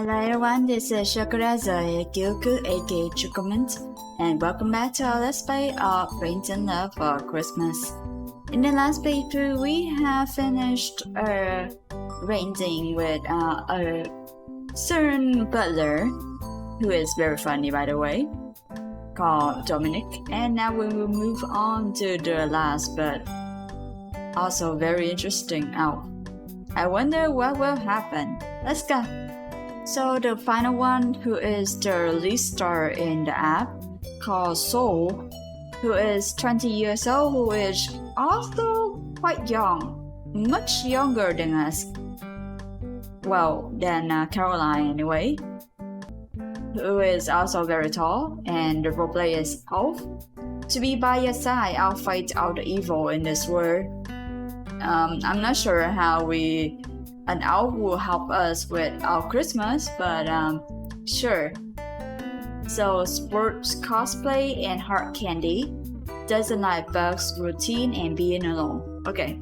Hello everyone, this is Shokora Zouheikyoku aka chocomint, and welcome back to our Let's Play of Brains and Love for Christmas. In the last playthrough, we have finished arranging with a certain butler, who is very funny by the way, called Dominic, and now we will move on to the last but also very interesting elf. I wonder what will happen. Let's go! So the final one, who is the lead star in the app, called Soul, who is 20 years old, who is also quite young, much younger than us. Well, than Caroline anyway, who is also very tall, and the roleplay is Elf. To be by your side, I'll fight all the evil in this world. I'm not sure how an elf will help us with our Christmas, but sure. So sports, cosplay, and hard candy. Doesn't like bugs, routine, and being alone. Okay.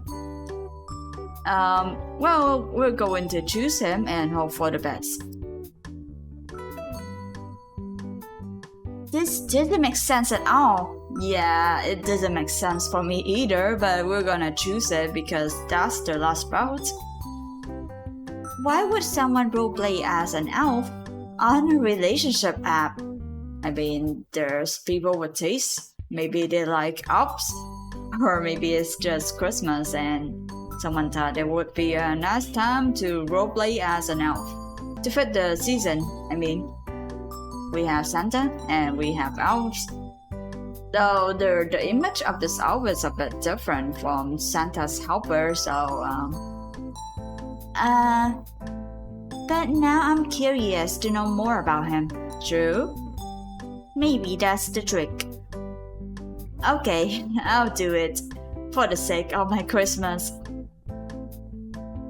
Well, we're going to choose him and hope for the best. This doesn't make sense at all. Yeah, it doesn't make sense for me either, but we're gonna choose it because that's the last route. Why would someone roleplay as an elf on a relationship app? I mean, there's people with taste. Maybe they like elves, or maybe it's just Christmas and someone thought it would be a nice time to roleplay as an elf. To fit the season, I mean. We have Santa and we have elves. Though the image of this elf is a bit different from Santa's helper, so but now I'm curious to know more about him. True? Maybe that's the trick. Okay, I'll do it. For the sake of my Christmas.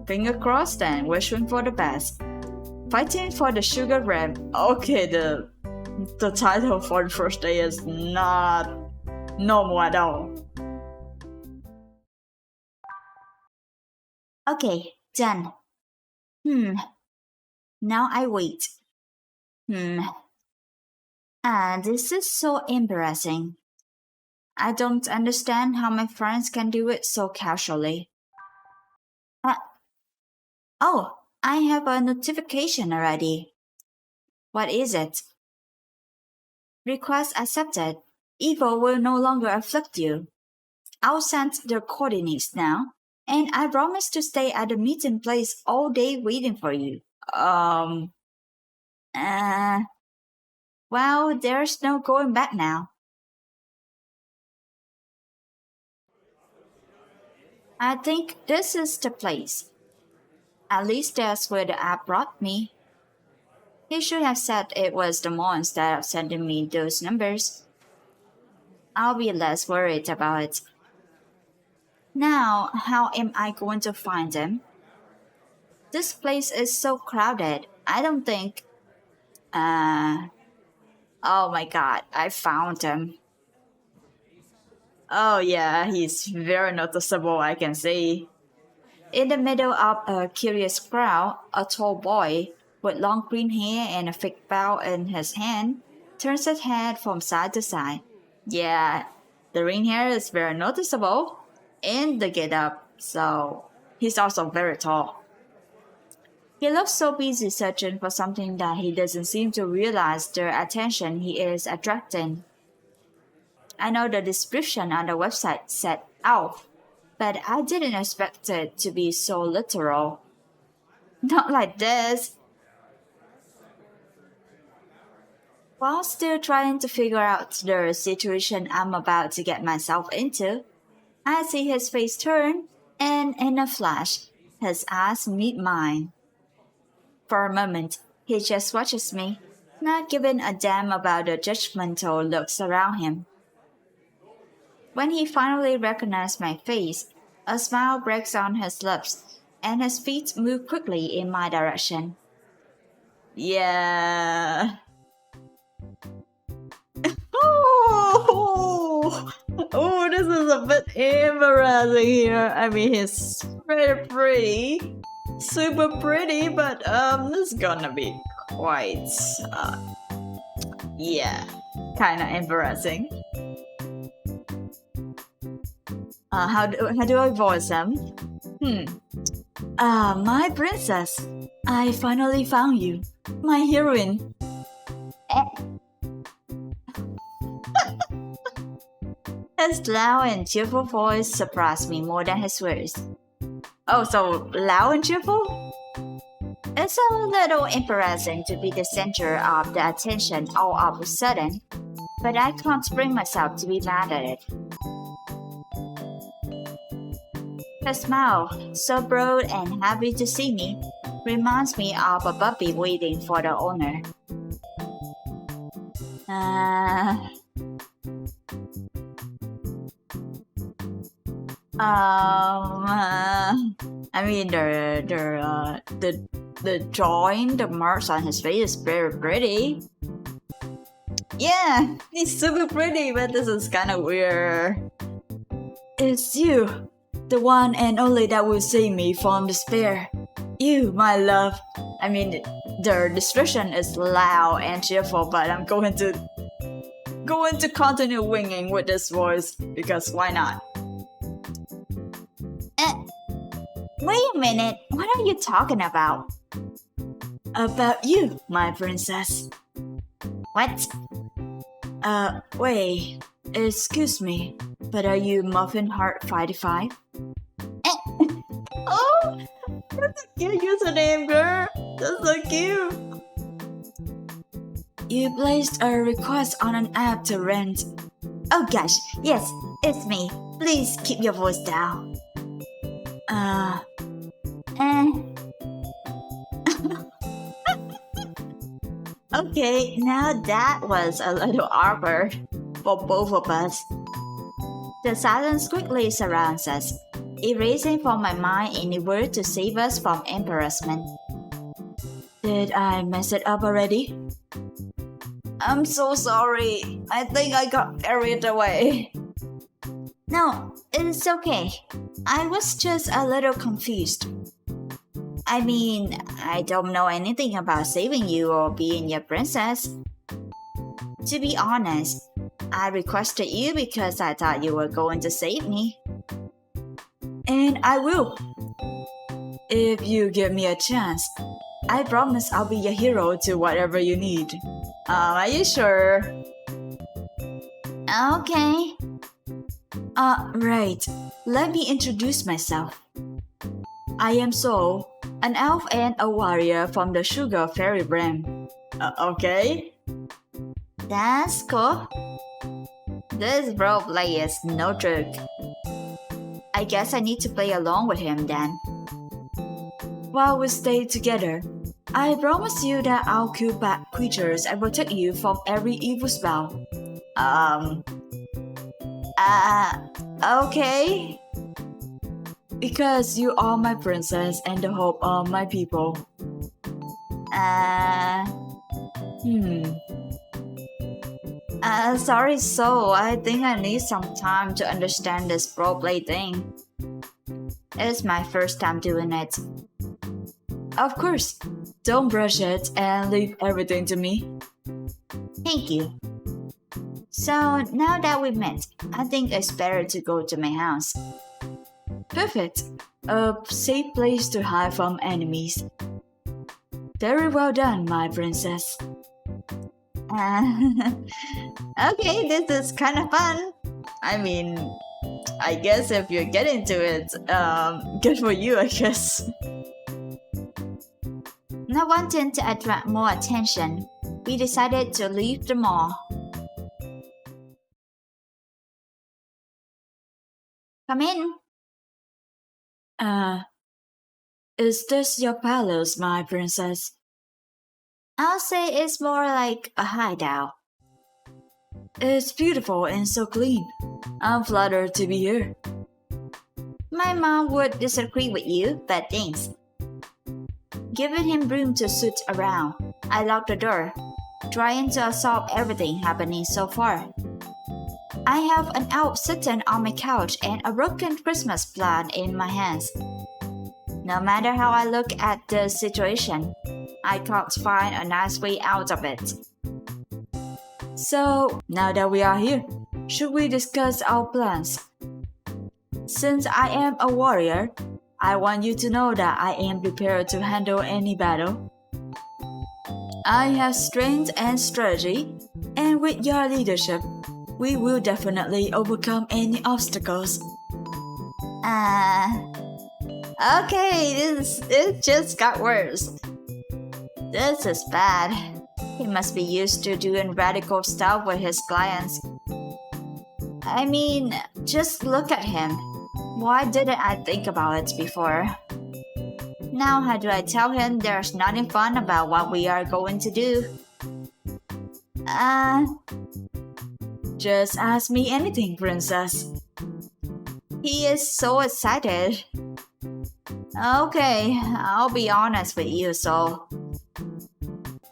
Finger crossed and wishing for the best. Fighting for the sugar ramp. Okay, the title for the first day is not normal at all. Okay, done. Now I wait. This is so embarrassing. I don't understand how my friends can do it so casually. Oh, I have a notification already. What is it? Request accepted. Evil will no longer afflict you. I'll send the coordinates now, and I promise to stay at the meeting place all day waiting for you. Well, there's no going back now. I think this is the place. At least that's where the app brought me. He should have said it was the mall instead of sending me those numbers. I'll be less worried about it. Now, how am I going to find him? This place is so crowded. I don't think... Oh my god, I found him. Oh yeah, he's very noticeable, I can see. In the middle of a curious crowd, a tall boy with long green hair and a fake bow in his hand turns his head from side to side. Yeah, the green hair is very noticeable in the get-up, so he's also very tall. He looks so busy searching for something that he doesn't seem to realize the attention he is attracting. I know the description on the website said elf, but I didn't expect it to be so literal. Not like this. While still trying to figure out the situation I'm about to get myself into, I see his face turn, and in a flash, his eyes meet mine. For a moment, he just watches me, not giving a damn about the judgmental looks around him. When he finally recognized my face, a smile breaks on his lips, and his feet move quickly in my direction. Yeah. Oh, this is a bit embarrassing here. I mean, he's very pretty. Super pretty, but this is gonna be quite, yeah, kind of embarrassing. How do I voice him? My princess, I finally found you, my heroine. His loud and cheerful voice surprised me more than his words. Oh, so loud and cheerful? It's a little embarrassing to be the center of the attention all of a sudden, but I can't bring myself to be mad at it. Her smile, so broad and happy to see me, reminds me of a puppy waiting for the owner. I mean the drawing, the marks on his face is very pretty. Yeah, he's super pretty, but this is kind of weird. It's you, the one and only that will save me from despair. You, my love. I mean, the description is loud and cheerful, but I'm going to continue winging with this voice because why not? Wait a minute, what are you talking about? About you, my princess. What? Wait, excuse me, but are you Muffin Heart 55? Oh, that's a cute username, girl. That's so cute. You placed a request on an app to rent. Oh gosh, yes, it's me. Please keep your voice down. Okay, now that was a little awkward for both of us. The silence quickly surrounds us, erasing from my mind any word to save us from embarrassment. Did I mess it up already? I'm so sorry. I think I got carried away. No, it's okay. I was just a little confused. I mean, I don't know anything about saving you or being your princess. To be honest, I requested you because I thought you were going to save me. And I will. If you give me a chance, I promise I'll be your hero to whatever you need. Are you sure? Okay. Right. Let me introduce myself. I am Soul, an elf and a warrior from the Sugar Fairy Realm. Okay. That's cool. This roleplay is no joke. I guess I need to play along with him then. While we stay together, I promise you that I'll kill bad creatures and protect you from every evil spell. Okay. Because you are my princess and the hope of my people. Sorry, Soul. I think I need some time to understand this roleplay thing. It's my first time doing it. Of course. Don't rush it and leave everything to me. Thank you. So, now that we've met, I think it's better to go to my house. Perfect. A safe place to hide from enemies. Very well done, my princess. Okay, this is kind of fun. I mean, I guess if you're getting to it, good for you, I guess. Not wanting to attract more attention, we decided to leave the mall. Come in. Is this your palace, my princess? I'll say it's more like a hideout. It's beautiful and so clean. I'm flattered to be here. My mom would disagree with you, but thanks. Giving him room to sit around, I locked the door, trying to absorb everything happening so far. I have an elf sitting on my couch and a broken Christmas plant in my hands. No matter how I look at the situation, I can't find a nice way out of it. So, now that we are here, should we discuss our plans? Since I am a warrior, I want you to know that I am prepared to handle any battle. I have strength and strategy, and with your leadership, we will definitely overcome any obstacles. Okay, it just got worse. This is bad. He must be used to doing radical stuff with his clients. I mean, just look at him. Why didn't I think about it before? Now how do I tell him there's nothing fun about what we are going to do? Just ask me anything, princess. He is so excited. Okay, I'll be honest with you, so.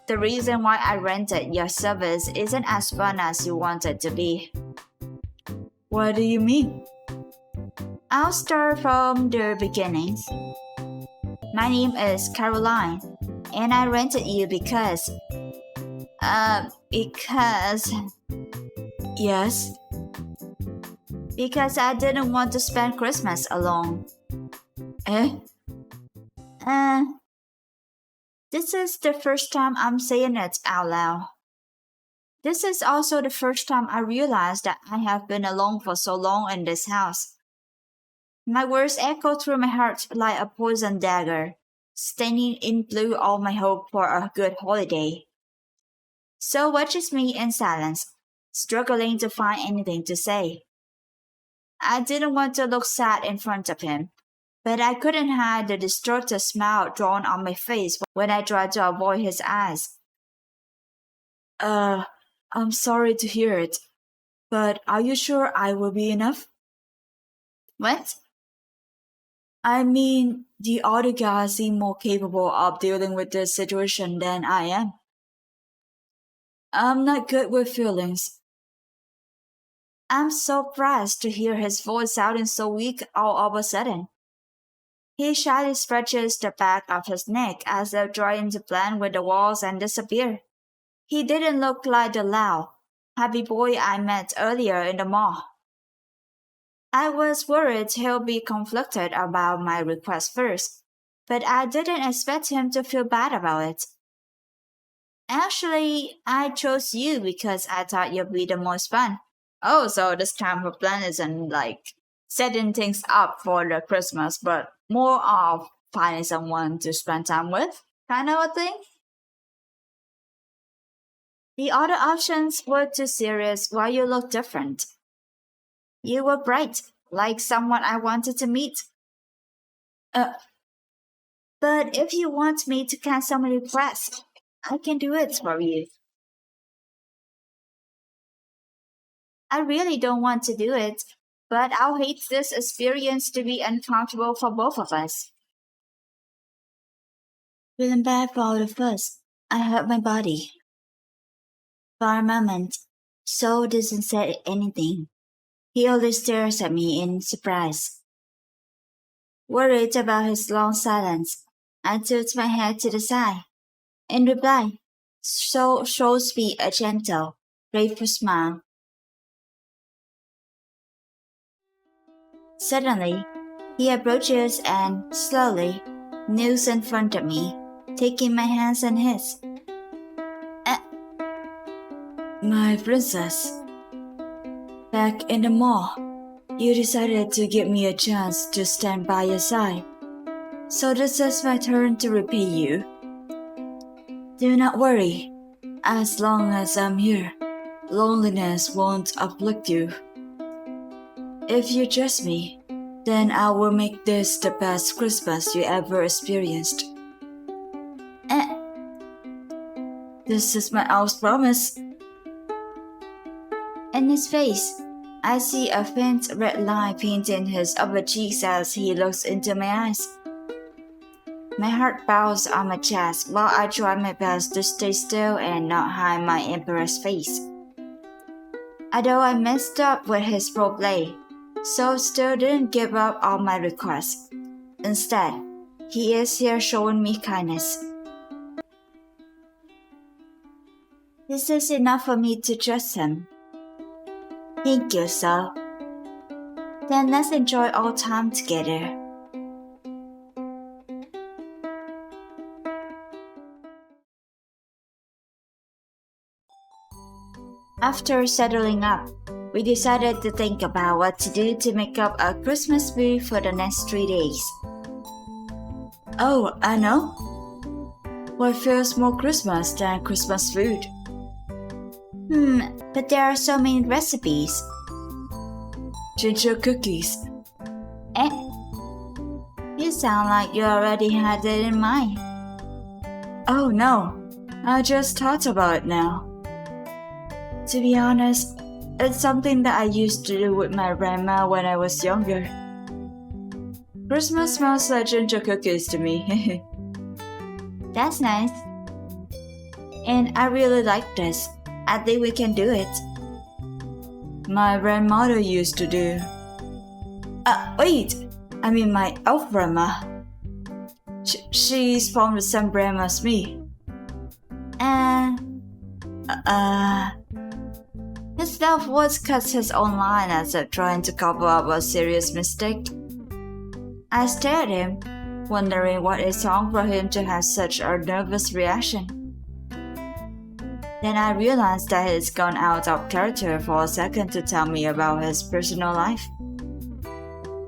The reason why I rented your service isn't as fun as you want it to be. What do you mean? I'll start from the beginning. My name is Caroline, and I rented you because... Yes? Because I didn't want to spend Christmas alone. This is the first time I'm saying it out loud. This is also the first time I realized that I have been alone for so long in this house. My words echo through my heart like a poisoned dagger, staining in blue all my hope for a good holiday. So watches me in silence, struggling to find anything to say. I didn't want to look sad in front of him, but I couldn't hide the distorted smile drawn on my face when I tried to avoid his eyes. I'm sorry to hear it, but are you sure I will be enough? What? I mean, the other guys seem more capable of dealing with this situation than I am. I'm not good with feelings. I'm surprised to hear his voice sounding so weak all of a sudden. He shyly stretches the back of his neck as though trying to blend with the walls and disappear. He didn't look like the loud, happy boy I met earlier in the mall. I was worried he'll be conflicted about my request first, but I didn't expect him to feel bad about it. Actually, I chose you because I thought you'd be the most fun. Oh, so this time her plan isn't like setting things up for the Christmas, but more of finding someone to spend time with, kind of a thing? The other options were too serious while you looked different. You were bright, like someone I wanted to meet. But if you want me to cancel my request, I can do it for you. I really don't want to do it, but I'll hate this experience to be uncomfortable for both of us. Feeling bad for all of us, I hurt my body. For a moment, Saul doesn't say anything. He only stares at me in surprise. Worried about his long silence, I tilt my head to the side. In reply, Saul shows me a gentle, grateful smile. Suddenly, he approaches and, slowly, kneels in front of me, taking my hands in his. My princess. Back in the mall, you decided to give me a chance to stand by your side. So this is my turn to repay you. Do not worry. As long as I'm here, loneliness won't afflict you. If you trust me, then I will make this the best Christmas you ever experienced. This is my house promise. In his face, I see a faint red line painting his upper cheeks as he looks into my eyes. My heart pounds on my chest while I try my best to stay still and not hide my embarrassed face. Although I messed up with his roleplay, Saul still didn't give up on my request. Instead, he is here showing me kindness. This is enough for me to trust him. Thank you, so. Then let's enjoy our time together. After settling up, we decided to think about what to do to make up a Christmas mood for the next 3 days. Oh, I know. What feels more Christmas than Christmas food? But there are so many recipes. Ginger cookies. Eh? You sound like you already had it in mind. Oh no, I just thought about it now. To be honest, it's something that I used to do with my grandma when I was younger. Christmas smells like ginger cookies to me. That's nice. And I really like this. I think we can do it. My grandmother used to do. Wait! I mean my elf grandma. She's from the same grandma as me. His loved was cuts his own line as if trying to cover up a serious mistake. I stared at him, wondering what is wrong for him to have such a nervous reaction. Then I realized that he's gone out of character for a second to tell me about his personal life.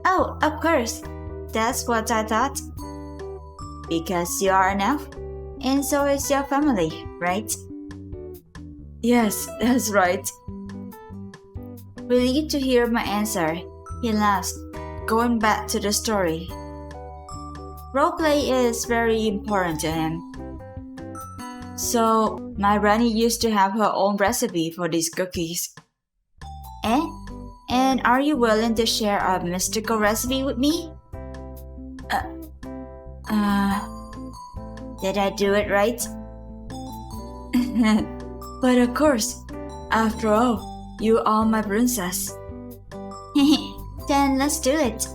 Oh, of course. That's what I thought. Because you are an elf, and so is your family, right? Yes, that's right. Relieved to hear my answer, he laughed, going back to the story. Roleplay is very important to him. So, my granny used to have her own recipe for these cookies. Eh? And are you willing to share a mystical recipe with me? Did I do it right? But of course, after all, you are my princess. Then let's do it.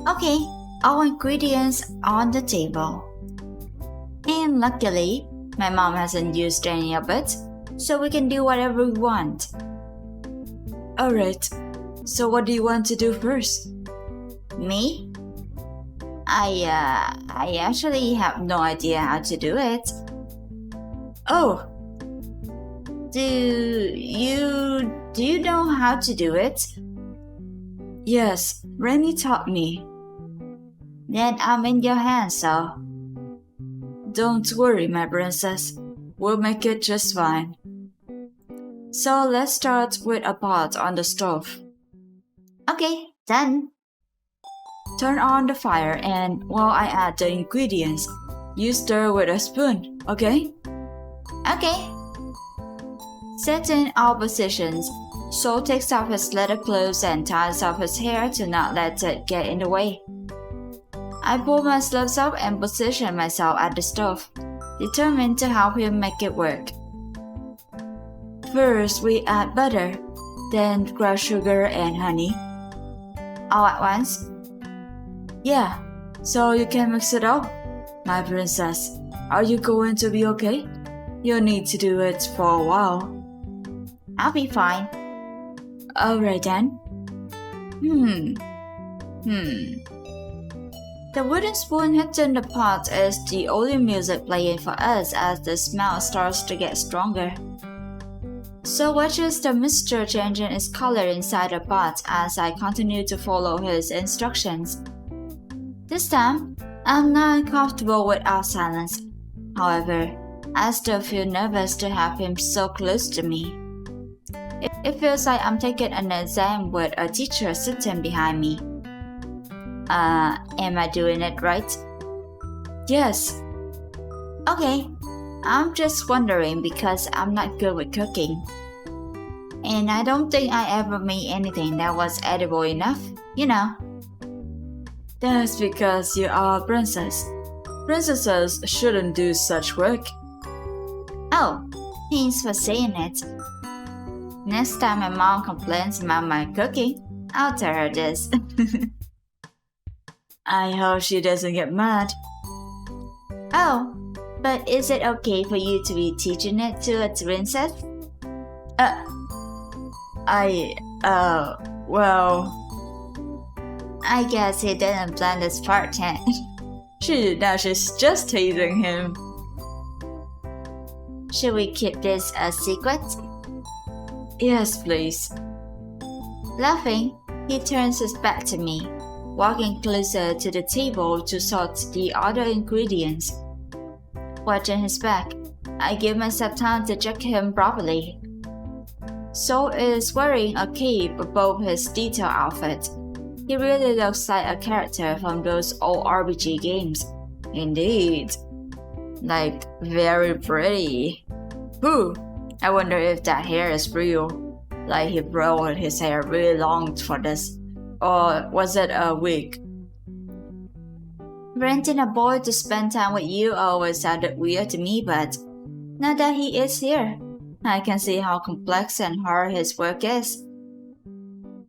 Okay, all ingredients on the table. And luckily, my mom hasn't used any of it, so we can do whatever we want. Alright, so what do you want to do first? Me? I actually have no idea how to do it. Oh! Do you know how to do it? Yes, Remy taught me. Then I'm in your hands, so. Don't worry, my princess. We'll make it just fine. So let's start with a pot on the stove. Okay, done. Turn on the fire and while I add the ingredients, you stir with a spoon, okay? Okay. Set in all positions. Soul takes off his leather clothes and ties off his hair to not let it get in the way. I pull my sleeves up and position myself at the stove, determined to help him make it work. First, we add butter, then crushed sugar and honey. All at once? Yeah, so you can mix it up. My princess, are you going to be okay? You'll need to do it for a while. I'll be fine. Alright then. The wooden spoon hitting the pot is the only music playing for us as the smell starts to get stronger. So watches the mixture changing its color inside the pot as I continue to follow his instructions. This time, I'm not comfortable with our silence. However, I still feel nervous to have him so close to me. It feels like I'm taking an exam with a teacher sitting behind me. Am I doing it right? Yes. Okay, I'm just wondering because I'm not good with cooking. And I don't think I ever made anything that was edible enough, you know. That's because you are a princess. Princesses shouldn't do such work. Oh, thanks for saying it. Next time my mom complains about my cooking, I'll tell her this. I hope she doesn't get mad. Oh, but is it okay for you to be teaching it to a princess? Uh, well... I guess he didn't plan this part, huh? Now she's just teasing him. Should we keep this a secret? Yes, please. Laughing, he turns his back to me, walking closer to the table to sort the other ingredients. Watching his back, I give myself time to check him properly. So is wearing a cape above his detailed outfit. He really looks like a character from those old RPG games. Indeed. Like, very pretty. Whew, I wonder if that hair is real. Like he rolled his hair really long for this. Or was it a wig? Renting a boy to spend time with you always sounded weird to me, but now that he is here, I can see how complex and hard his work is.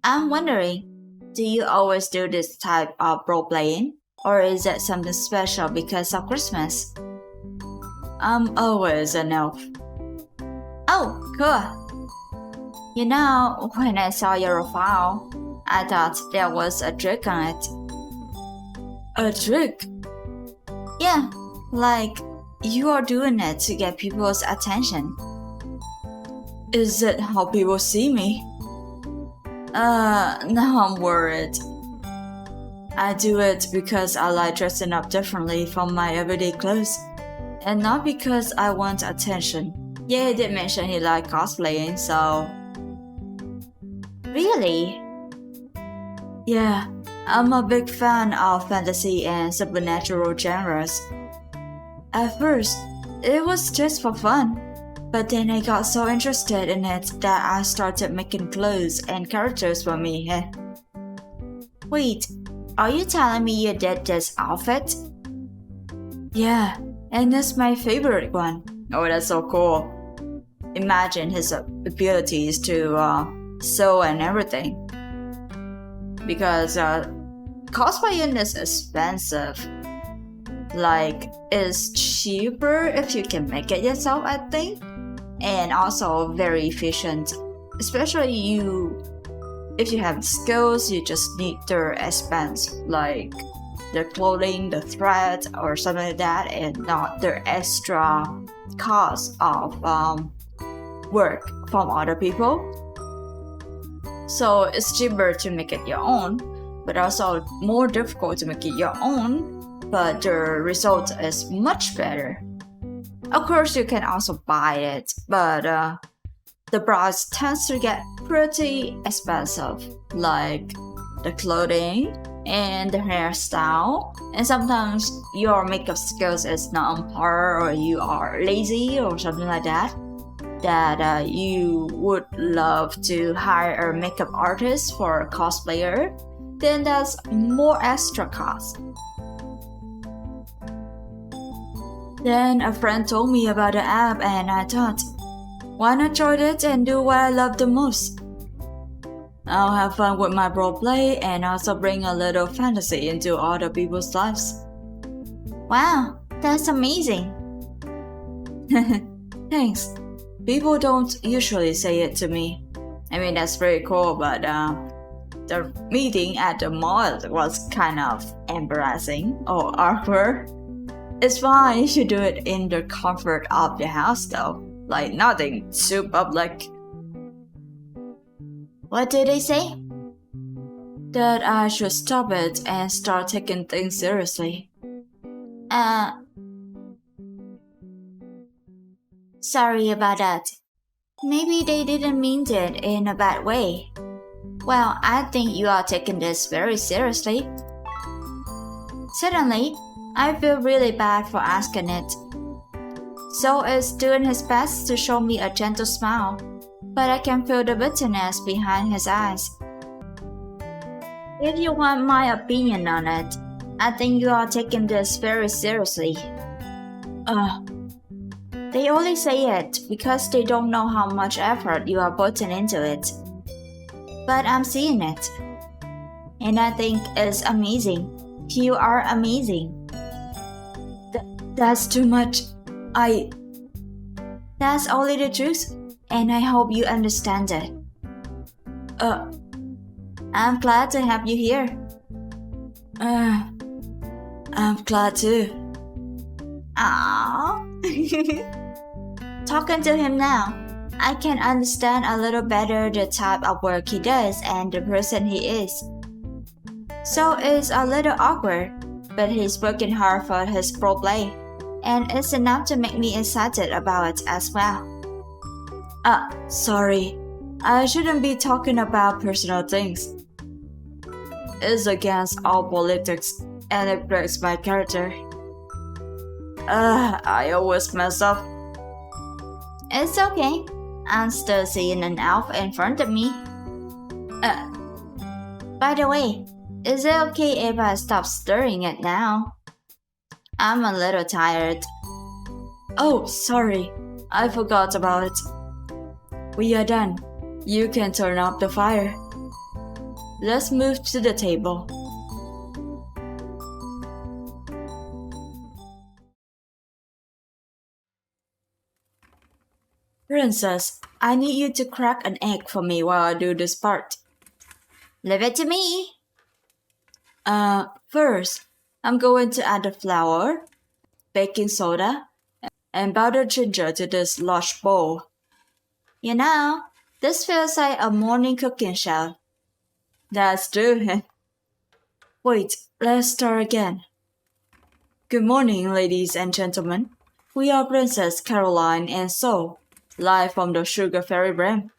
I'm wondering, do you always do this type of role-playing? Or is it something special because of Christmas? I'm always an elf. Oh, cool. You know, when I saw your profile, I thought there was a trick on it. A trick? Yeah, like you are doing it to get people's attention. Is it how people see me? Now I'm worried. I do it because I like dressing up differently from my everyday clothes, and not because I want attention. Yeah, he did mention he liked cosplaying, so... Really? Yeah, I'm a big fan of fantasy and supernatural genres. At first, it was just for fun, but then I got so interested in it that I started making clothes and characters for me. Wait, are you telling me you did this outfit? Yeah, and it's my favorite one. Oh, that's so cool. Imagine his abilities to sew and everything. Because cosplaying is expensive. Like, it's cheaper if you can make it yourself, I think. And also very efficient. Especially if you have skills, you just need their expense, like their clothing, the thread, or something like that, and not their extra cost of work from other people. So it's cheaper to make it your own, but also more difficult to make it your own, but the result is much better. Of course, you can also buy it, but the price tends to get pretty expensive, like the clothing and the hairstyle, and sometimes your makeup skills is not on par, or you are lazy or something like that, you would love to hire a makeup artist for a cosplayer, then that's more extra cost. Then a friend told me about the app and I thought, why not try it and do what I love the most? I'll have fun with my roleplay and also bring a little fantasy into other people's lives. Wow, that's amazing. Thanks. People don't usually say it to me. I mean, that's very cool, but the meeting at the mall was kind of embarrassing or awkward. It's fine if you do it in the comfort of your house though. Like nothing too public. What did they say? That I should stop it and start taking things seriously. Sorry about that. Maybe they didn't mean it in a bad way. Well, I think you are taking this very seriously. Suddenly, I feel really bad for asking it. So is doing his best to show me a gentle smile, but I can feel the bitterness behind his eyes. If you want my opinion on it, I think you are taking this very seriously. They only say it because they don't know how much effort you are putting into it. But I'm seeing it. And I think it's amazing. You are amazing. That's too much. That's only the truth, and I hope you understand it. I'm glad to have you here. I'm glad too. Aww. Talking to him now, I can understand a little better the type of work he does and the person he is. So it's a little awkward, but he's working hard for his pro play, and it's enough to make me excited about it as well. Sorry. I shouldn't be talking about personal things. It's against all politics, and it breaks my character. I always mess up. It's okay. I'm still seeing an elf in front of me. By the way, is it okay if I stop stirring it now? I'm a little tired. Oh, sorry. I forgot about it. We are done. You can turn off the fire. Let's move to the table. Princess, I need you to crack an egg for me while I do this part. Leave it to me. First, I'm going to add the flour, baking soda, and powdered ginger to this large bowl. You know, this feels like a morning cooking show. That's true. Wait, let's start again. Good morning, ladies and gentlemen. We are Princess Caroline and Sol, live from the Sugar Fairy Realm.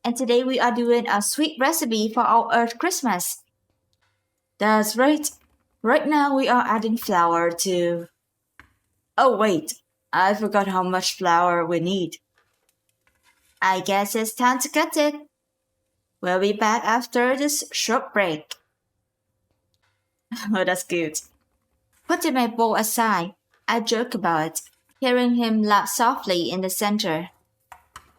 And today we are doing a sweet recipe for our Earth Christmas. That's right. Right now we are adding flour to... Oh wait, I forgot how much flour we need. I guess it's time to cut it. We'll be back after this short break. Oh, that's cute. Putting my bowl aside, I joke about it, hearing him laugh softly in the center.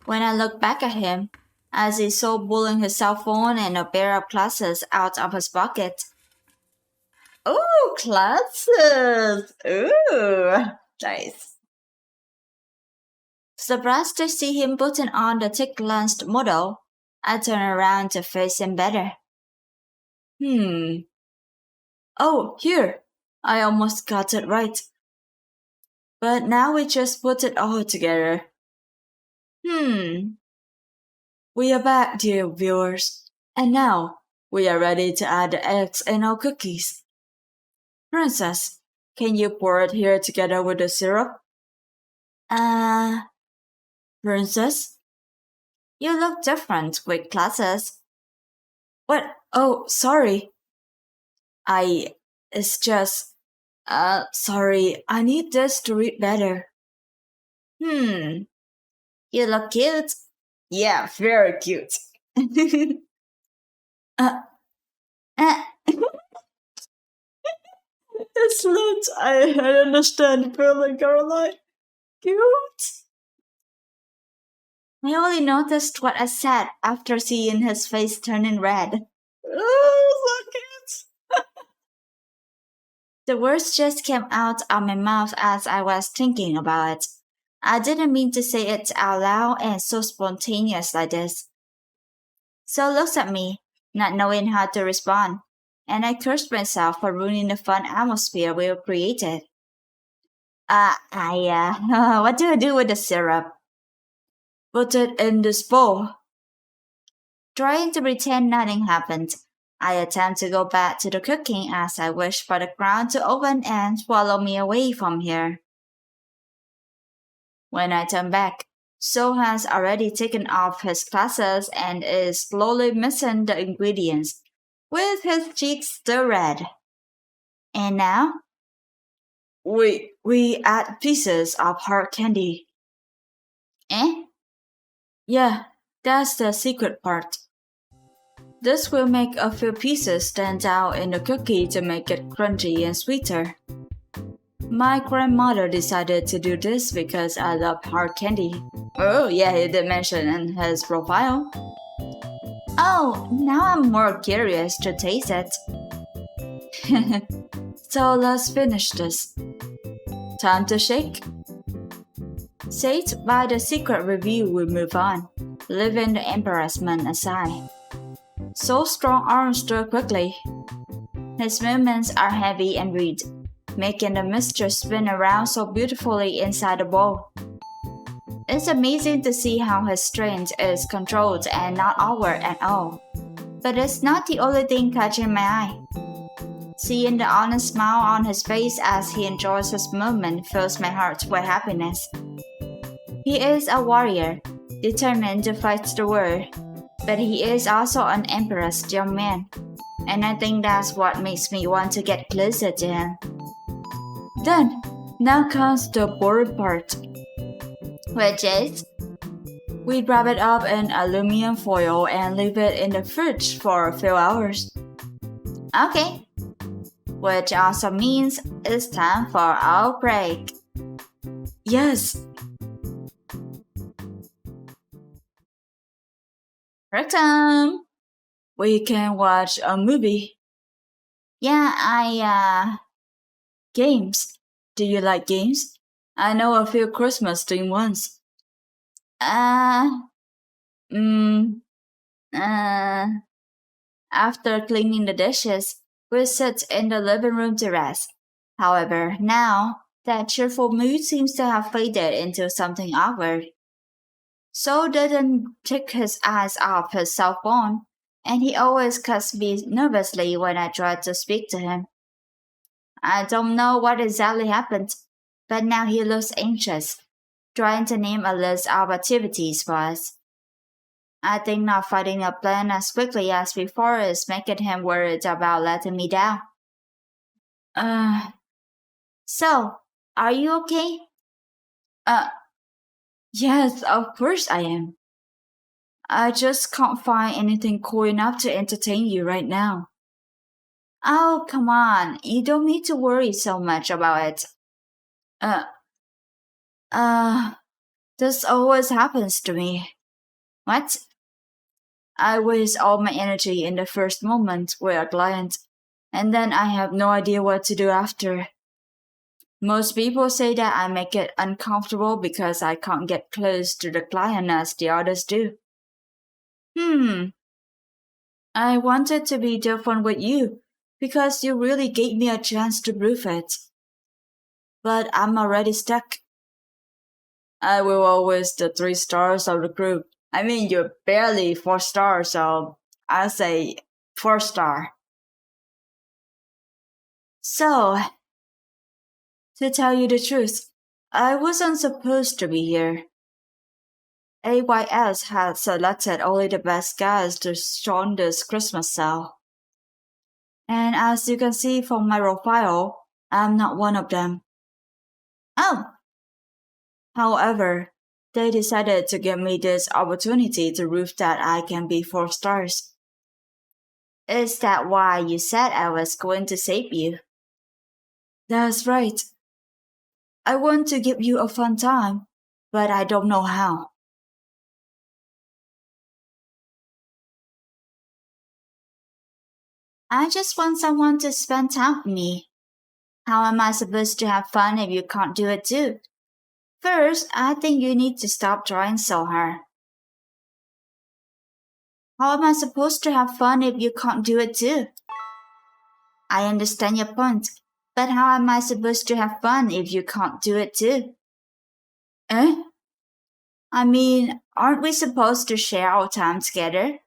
When I look back at him, I see Sol pulling his cell phone and a pair of glasses out of his pocket. Ooh, glasses! Ooh, nice. Surprised to see him putting on the thick-lensed model, I turn around to face him better. Oh, here! I almost got it right. But now we just put it all together. We are back, dear viewers. And now, we are ready to add the eggs and our cookies. Princess, can you pour it here together with the syrup? Princess? You look different with glasses. What? Oh, sorry. It's just... sorry, I need this to read better. You look cute. Yeah, very cute. It's not. I understand the feeling, Caroline. Cute. I only noticed what I said after seeing his face turning red. Oh, so cute. The words just came out of my mouth as I was thinking about it. I didn't mean to say it out loud and so spontaneous like this. Sol looks at me, not knowing how to respond, and I cursed myself for ruining the fun atmosphere we created. What do I do with the syrup? Put it in this bowl. Trying to pretend nothing happened, I attempt to go back to the cooking as I wish for the ground to open and swallow me away from here. When I turn back, Sol has already taken off his glasses and is slowly mixing the ingredients, with his cheeks still red. And now? We add pieces of hard candy. Eh? Yeah, that's the secret part. This will make a few pieces stand out in the cookie to make it crunchy and sweeter. My grandmother decided to do this because I love hard candy. Oh, yeah, he did mention in his profile. Oh, now I'm more curious to taste it. So let's finish this. Time to shake? Saved by the secret review, we move on, leaving the embarrassment aside. So strong arms stir quickly. His movements are heavy and rude, making the mixture spin around so beautifully inside the bowl. It's amazing to see how his strength is controlled and not awkward at all. But it's not the only thing catching my eye. Seeing the honest smile on his face as he enjoys his moment fills my heart with happiness. He is a warrior, determined to fight the world, but he is also an embarrassed young man, and I think that's what makes me want to get closer to him. Then, now comes the boring part, which is we wrap it up in aluminum foil and leave it in the fridge for a few hours. Okay, which also means it's time for our break. Yes. Break time. We can watch a movie. Yeah, games. Do you like games? I know a few Christmas themed ones. After cleaning the dishes, we sit in the living room to rest. However, now that cheerful mood seems to have faded into something awkward. So didn't take his eyes off his cell phone, and he always cuts me nervously when I try to speak to him. I don't know what exactly happened, but now he looks anxious, trying to name a list of activities for us. I think not finding a plan as quickly as before is making him worried about letting me down. So, are you okay? Uh, yes, of course I am. I just can't find anything cool enough to entertain you right now. Oh, come on, you don't need to worry so much about it. Uh, uh, this always happens to me. What? I waste all my energy in the first moment with a client, and then I have no idea what to do after. Most people say that I make it uncomfortable because I can't get close to the client as the others do. I wanted to be different with you because you really gave me a chance to prove it. But I'm already stuck. I will always the 3 stars of the group. I mean, you're barely 4 stars, so I'll say 4 star. So, to tell you the truth, I wasn't supposed to be here. AYS had selected only the best guys to join this Christmas sale. And as you can see from my profile, I'm not one of them. Oh! However, they decided to give me this opportunity to prove that I can be 4 stars. Is that why you said I was going to save you? That's right. I want to give you a fun time, but I don't know how. I just want someone to spend time with me. How am I supposed to have fun if you can't do it too? First, I think you need to stop trying so hard. How am I supposed to have fun if you can't do it too? I understand your point, but how am I supposed to have fun if you can't do it too? Eh? I mean, aren't we supposed to share our time together?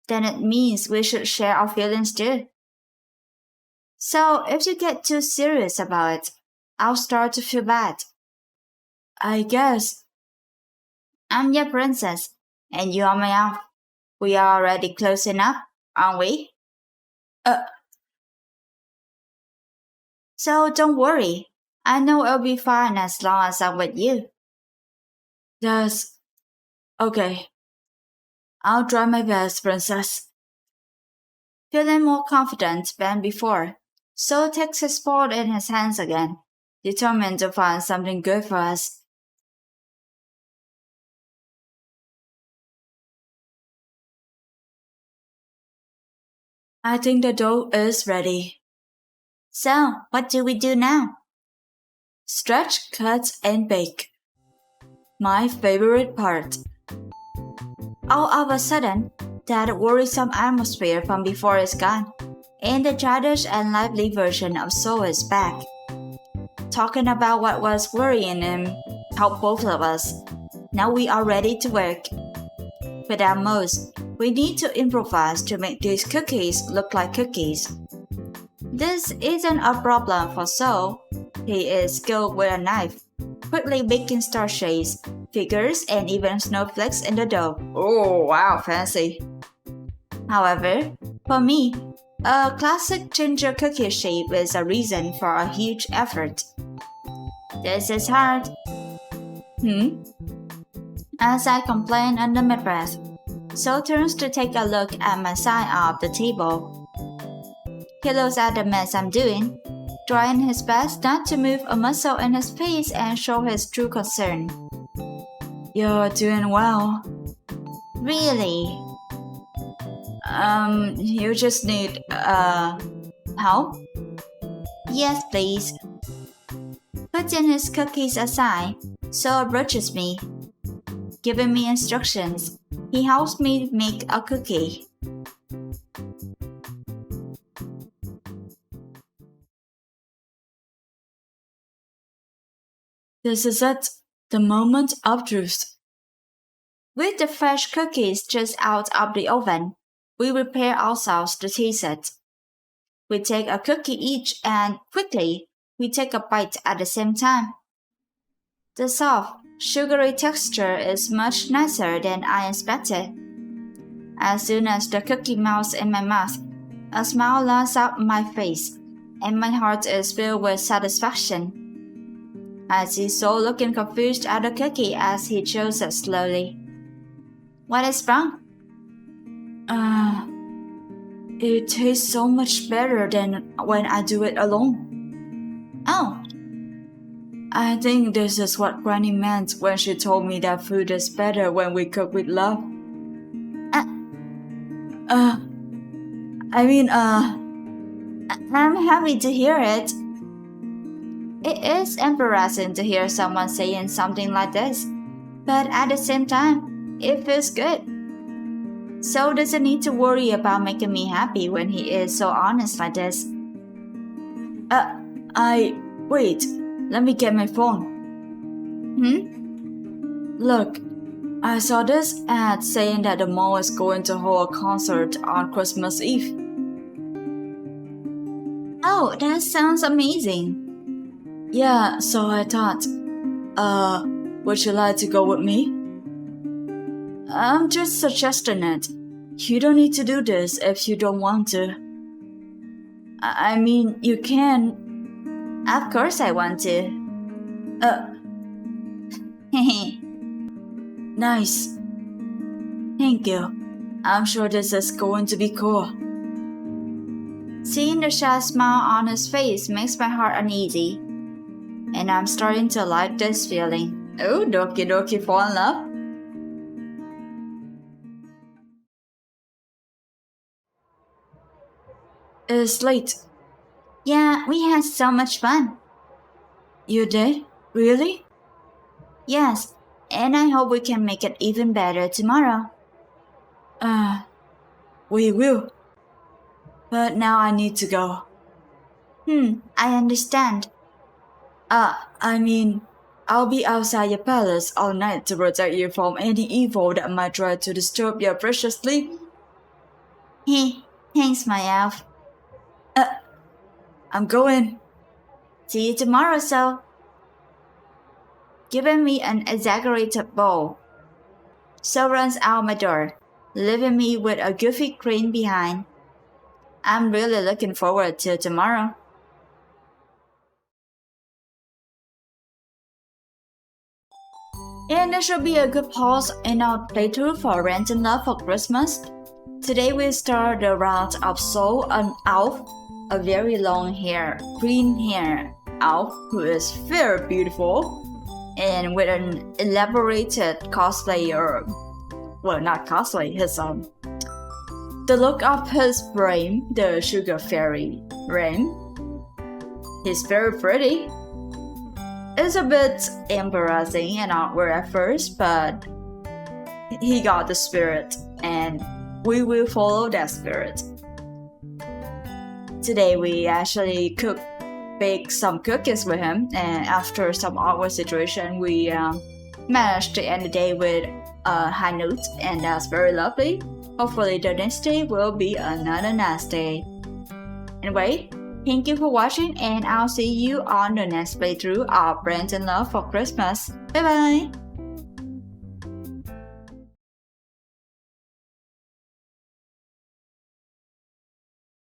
Then it means we should share our feelings too. So if you get too serious about it, I'll start to feel bad. I guess. I'm your princess, and you are my elf. We are already close enough, aren't we? Uh, so don't worry. I know it'll be fine as long as I'm with you. That's okay. I'll try my best, princess. Feeling more confident than before, So takes his sport in his hands again, determined to find something good for us. I think the dough is ready. So, what do we do now? Stretch, cut, and bake. My favorite part. All of a sudden, that worrisome atmosphere from before is gone, and the childish and lively version of Soul is back. Talking about what was worrying him helped both of us. Now we are ready to work. Without most, we need to improvise to make these cookies look like cookies. This isn't a problem for Soul. He is skilled with a knife, quickly baking star shapes, figures, and even snowflakes in the dough. Oh, wow, fancy. However, for me, a classic ginger cookie shape is a reason for a huge effort. This is hard. As I complain under my breath, Soul turns to take a look at my side of the table. He looks at the mess I'm doing, trying his best not to move a muscle in his face and show his true concern. You're doing well. Really? You just need, help? Yes, please. Putting his cookies aside, Soul approaches me. Giving me instructions, he helps me make a cookie. This is it, the moment of truth. With the fresh cookies just out of the oven, we prepare ourselves to taste it. We take a cookie each and, quickly, we take a bite at the same time. The soft, sugary texture is much nicer than I expected. As soon as the cookie melts in my mouth, a smile lights up my face, and my heart is filled with satisfaction. I see Soul looking confused at the cookie as he chews it slowly. What is wrong? It tastes so much better than when I do it alone. Oh. I think this is what Granny meant when she told me that food is better when we cook with love. I'm happy to hear it. It is embarrassing to hear someone saying something like this, but at the same time, it feels good. Soul doesn't need to worry about making me happy when he is so honest like this. Wait, let me get my phone. Look, I saw this ad saying that the mall is going to hold a concert on Christmas Eve. Oh, that sounds amazing. Yeah, so I thought, would you like to go with me? I'm just suggesting it. You don't need to do this if you don't want to. I mean, you can. Of course I want to. Nice. Thank you. I'm sure this is going to be cool. Seeing the shy smile on his face makes my heart uneasy. And I'm starting to like this feeling. Oh, Doki Doki fall in love? It's late. Yeah, we had so much fun. You did? Really? Yes, and I hope we can make it even better tomorrow. We will. But now I need to go. I understand. I'll be outside your palace all night to protect you from any evil that might try to disturb your precious sleep. Thanks, my elf. I'm going. See you tomorrow, so. Giving me an exaggerated bow. So runs out my door, leaving me with a goofy grin behind. I'm really looking forward to tomorrow. And there should be a good pause in our playthrough for Rent and Love for Christmas. Today we start the route of Soul, an elf, a very long hair, green hair elf who is very beautiful and with an elaborated cosplay the look of his frame, the sugar fairy frame. He's very pretty. It's a bit embarrassing and awkward at first, but he got the spirit, and we will follow that spirit. Today we actually baked some cookies with him, and after some awkward situation, we managed to end the day with a high note, and that's very lovely. Hopefully the next day will be another nice day. Anyway, thank you for watching, and I'll see you on the next playthrough of Friends in Love for Christmas. Bye bye!